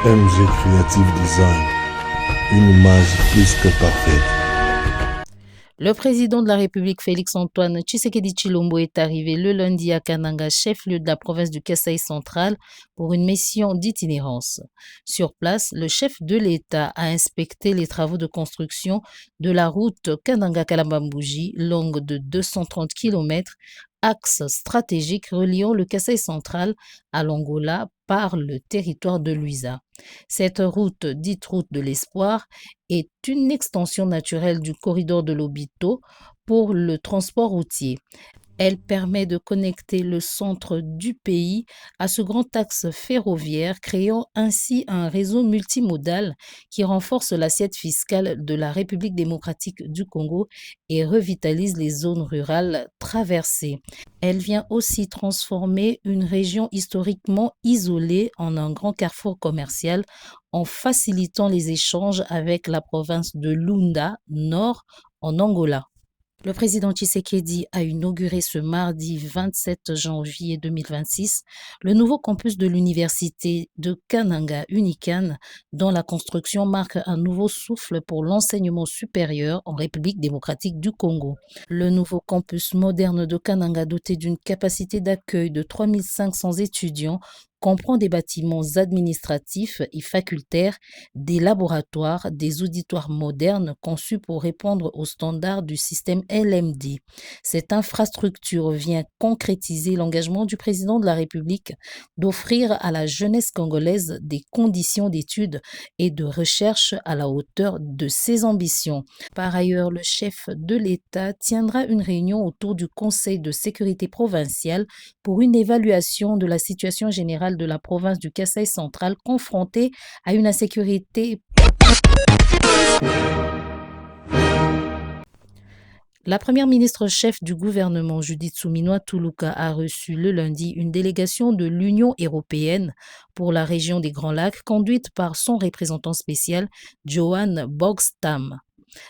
MG Creative Design, une image plus que parfaite. Le président de la République, Félix-Antoine Tshisekedi Tshilombo, est arrivé le lundi à Kananga, chef-lieu de la province du Kasaï central, pour une mission d'itinérance. Sur place, le chef de l'État a inspecté les travaux de construction de la route Kananga-Kalambambouji, longue de 230 km, axe stratégique reliant le Kasaï central à l'Angola par le territoire de Luiza. Cette route, dite route de l'espoir, est une extension naturelle du corridor de l'Obito pour le transport routier. Elle permet de connecter le centre du pays à ce grand axe ferroviaire, créant ainsi un réseau multimodal qui renforce l'assiette fiscale de la République démocratique du Congo et revitalise les zones rurales traversées. Elle vient aussi transformer une région historiquement isolée en un grand carrefour commercial en facilitant les échanges avec la province de Lunda, nord, en Angola. Le président Tshisekedi a inauguré ce mardi 27 janvier 2026 le nouveau campus de l'université de Kananga Unikan, dont la construction marque un nouveau souffle pour l'enseignement supérieur en République démocratique du Congo. Le nouveau campus moderne de Kananga, doté d'une capacité d'accueil de 3500 étudiants, comprend des bâtiments administratifs et facultaires, des laboratoires, des auditoires modernes conçus pour répondre aux standards du système LMD. Cette infrastructure vient concrétiser l'engagement du président de la République d'offrir à la jeunesse congolaise des conditions d'études et de recherche à la hauteur de ses ambitions. Par ailleurs, le chef de l'État tiendra une réunion autour du Conseil de sécurité provincial pour une évaluation de la situation générale de la province du Kasaï central confrontée à une insécurité. La première ministre chef du gouvernement, Judith Suminwa Tuluka, a reçu le lundi une délégation de l'Union européenne pour la région des Grands Lacs, conduite par son représentant spécial, Johan Bogstam.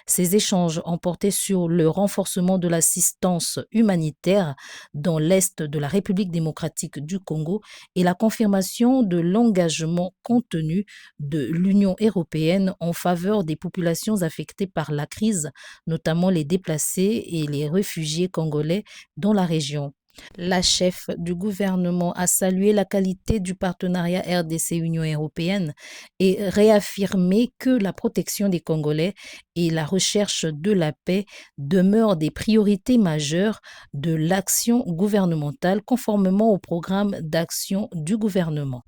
Ces échanges ont porté sur le renforcement de l'assistance humanitaire dans l'est de la République démocratique du Congo et la confirmation de l'engagement contenu de l'Union européenne en faveur des populations affectées par la crise, notamment les déplacés et les réfugiés congolais dans la région. La chef du gouvernement a salué la qualité du partenariat RDC-Union européenne et réaffirmé que la protection des Congolais et la recherche de la paix demeurent des priorités majeures de l'action gouvernementale conformément au programme d'action du gouvernement.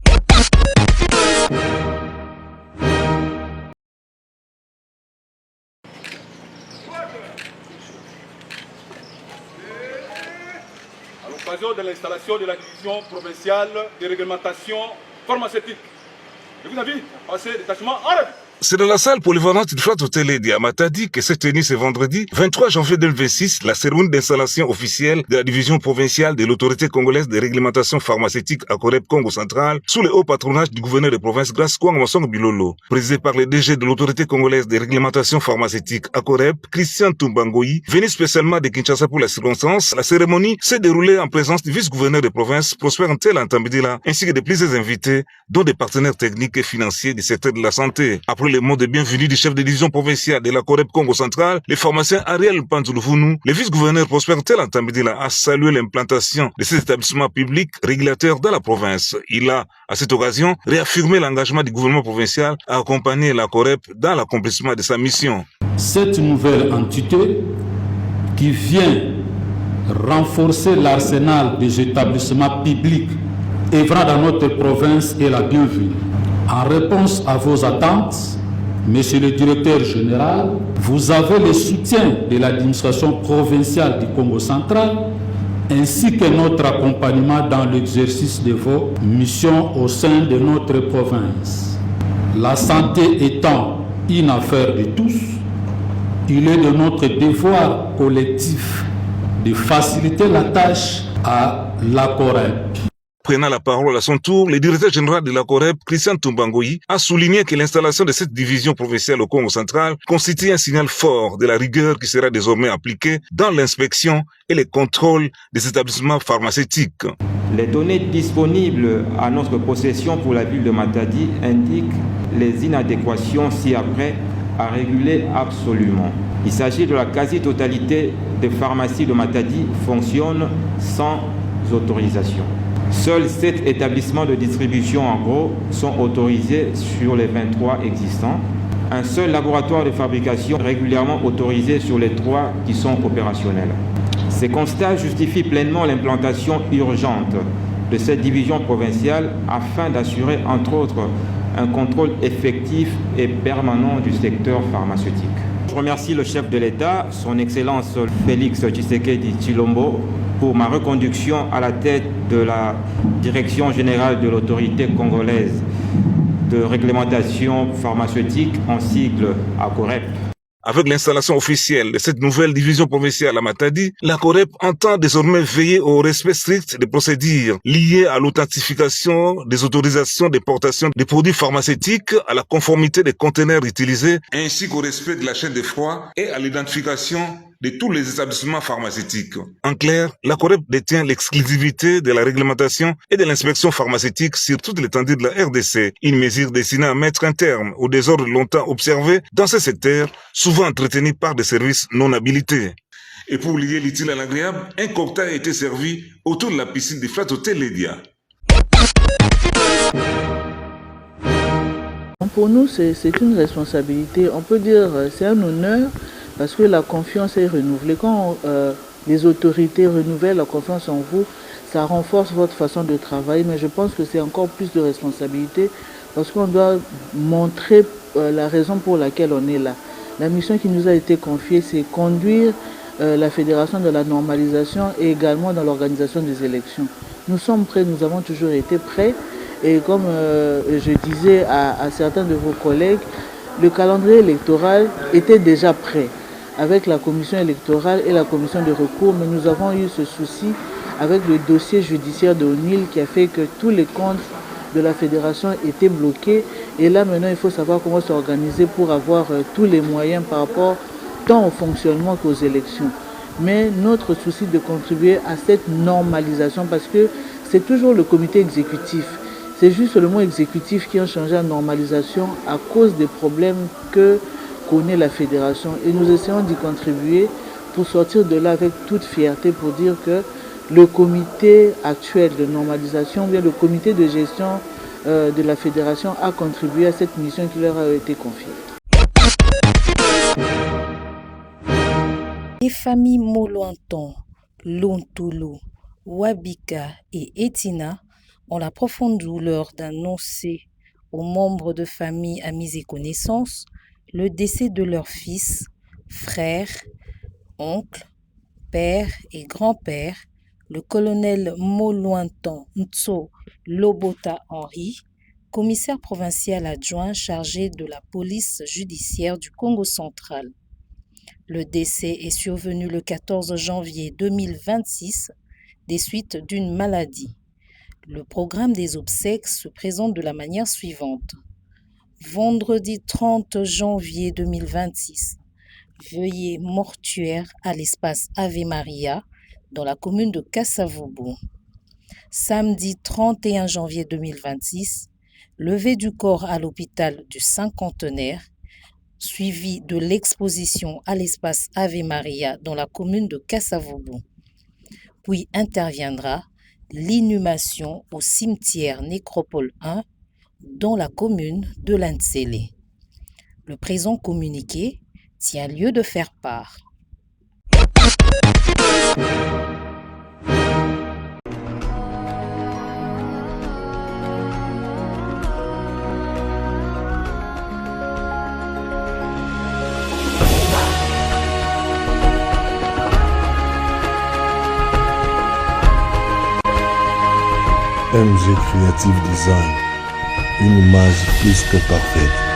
À l'occasion de l'installation de la division provinciale de réglementation pharmaceutique. Et vous avez passé le détachement arabe. C'est dans la salle polyvalente du Flat Hôtel de Amatadi que s'est tenue ce vendredi 23 janvier 2026 la cérémonie d'installation officielle de la division provinciale de l'autorité congolaise de réglementation pharmaceutique à Corep Congo central sous le haut patronage du gouverneur de province Grace Kwang Masong Bilolo. Présidé par le DG de l'autorité congolaise de réglementation pharmaceutique à Corep, Christian Tumbangoyi, venu spécialement de Kinshasa pour la circonstance, la cérémonie s'est déroulée en présence du vice-gouverneur de province Prosper Ntela Ntambidila ainsi que de plusieurs invités, dont des partenaires techniques et financiers du secteur de la santé. Après les mots de bienvenue du chef de division provinciale de la Corep Congo central, le pharmacien Ariel Pantoulvounou, le vice-gouverneur Prosper Ntela Ntambidila a salué l'implantation de ces établissements publics régulateurs dans la province. Il a, à cette occasion, réaffirmé l'engagement du gouvernement provincial à accompagner la Corep dans l'accomplissement de sa mission. Cette nouvelle entité qui vient renforcer l'arsenal des établissements publics œuvrant dans notre province est la bienvenue. En réponse à vos attentes, Monsieur le directeur général, vous avez le soutien de l'administration provinciale du Congo central ainsi que notre accompagnement dans l'exercice de vos missions au sein de notre province. La santé étant une affaire de tous, il est de notre devoir collectif de faciliter la tâche à la Corep. Prenant la parole à son tour, le directeur général de la Corep, Christian Tumbangoyi, a souligné que l'installation de cette division provinciale au Congo central constitue un signal fort de la rigueur qui sera désormais appliquée dans l'inspection et le contrôle des établissements pharmaceutiques. Les données disponibles à notre possession pour la ville de Matadi indiquent les inadéquations ci-après à réguler absolument. Il s'agit de la quasi-totalité des pharmacies de Matadi fonctionnent sans autorisation. Seuls 7 établissements de distribution en gros sont autorisés sur les 23 existants. Un seul laboratoire de fabrication régulièrement autorisé sur les 3 qui sont opérationnels. Ces constats justifient pleinement l'implantation urgente de cette division provinciale afin d'assurer, entre autres, un contrôle effectif et permanent du secteur pharmaceutique. Je remercie le chef de l'État, son Excellence Félix Tshisekedi Tshilombo, pour ma reconduction à la tête de la Direction générale de l'autorité congolaise de réglementation pharmaceutique, en sigle ACOREP. Avec l'installation officielle de cette nouvelle division provinciale à Matadi, la COREP entend désormais veiller au respect strict des procédures liées à l'authentification des autorisations d'importation des produits pharmaceutiques, à la conformité des conteneurs utilisés, ainsi qu'au respect de la chaîne de froid et à l'identification de tous les établissements pharmaceutiques. En clair, la COREP détient l'exclusivité de la réglementation et de l'inspection pharmaceutique sur toute l'étendue de la RDC, une mesure destinée à mettre un terme aux désordres longtemps observés dans ce secteur, souvent entretenu par des services non habilités. Et pour lier l'utile à l'agréable, un cocktail a été servi autour de la piscine du Flat Hotel Lydia. Pour nous, c'est une responsabilité, on peut dire c'est un honneur, parce que la confiance est renouvelée. Quand les autorités renouvellent la confiance en vous, ça renforce votre façon de travailler, mais je pense que c'est encore plus de responsabilité parce qu'on doit montrer la raison pour laquelle on est là. La mission qui nous a été confiée, c'est conduire la fédération de la normalisation et également dans l'organisation des élections. Nous sommes prêts, nous avons toujours été prêts et comme je disais à certains de vos collègues, le calendrier électoral était déjà prêt avec la commission électorale et la commission de recours, mais nous avons eu ce souci avec le dossier judiciaire de O'Neill qui a fait que tous les comptes de la fédération étaient bloqués. Et là maintenant, il faut savoir comment s'organiser pour avoir tous les moyens par rapport tant au fonctionnement qu'aux élections. Mais notre souci de contribuer à cette normalisation, parce que c'est toujours le comité exécutif. C'est juste le mot exécutif qui a changé en normalisation à cause des problèmes que connaît la fédération. Et nous essayons d'y contribuer pour sortir de là avec toute fierté pour dire que le comité actuel de normalisation, ou bien le comité de gestion de la fédération a contribué à cette mission qui leur a été confiée. Les familles Moloanton, Lontolo, Wabika et Etina ont la profonde douleur d'annoncer aux membres de famille, amis et connaissances le décès de leur fils, frère, oncle, père et grand-père, le colonel Moloanton Ntso Lobota Henri, commissaire provincial adjoint chargé de la police judiciaire du Congo central. Le décès est survenu le 14 janvier 2026 des suites d'une maladie. Le programme des obsèques se présente de la manière suivante. Vendredi 30 janvier 2026, veillée mortuaire à l'espace Ave Maria dans la commune de Kasavubu. Samedi 31 janvier 2026, levée du corps à l'hôpital du Cinquantenaire, suivi de l'exposition à l'espace Ave Maria dans la commune de Kasavubu. Puis interviendra l'inhumation au cimetière Nécropole 1 dans la commune de Lantsele. Le présent communiqué tient lieu de faire part. MG Creative Design, une image plus que parfaite.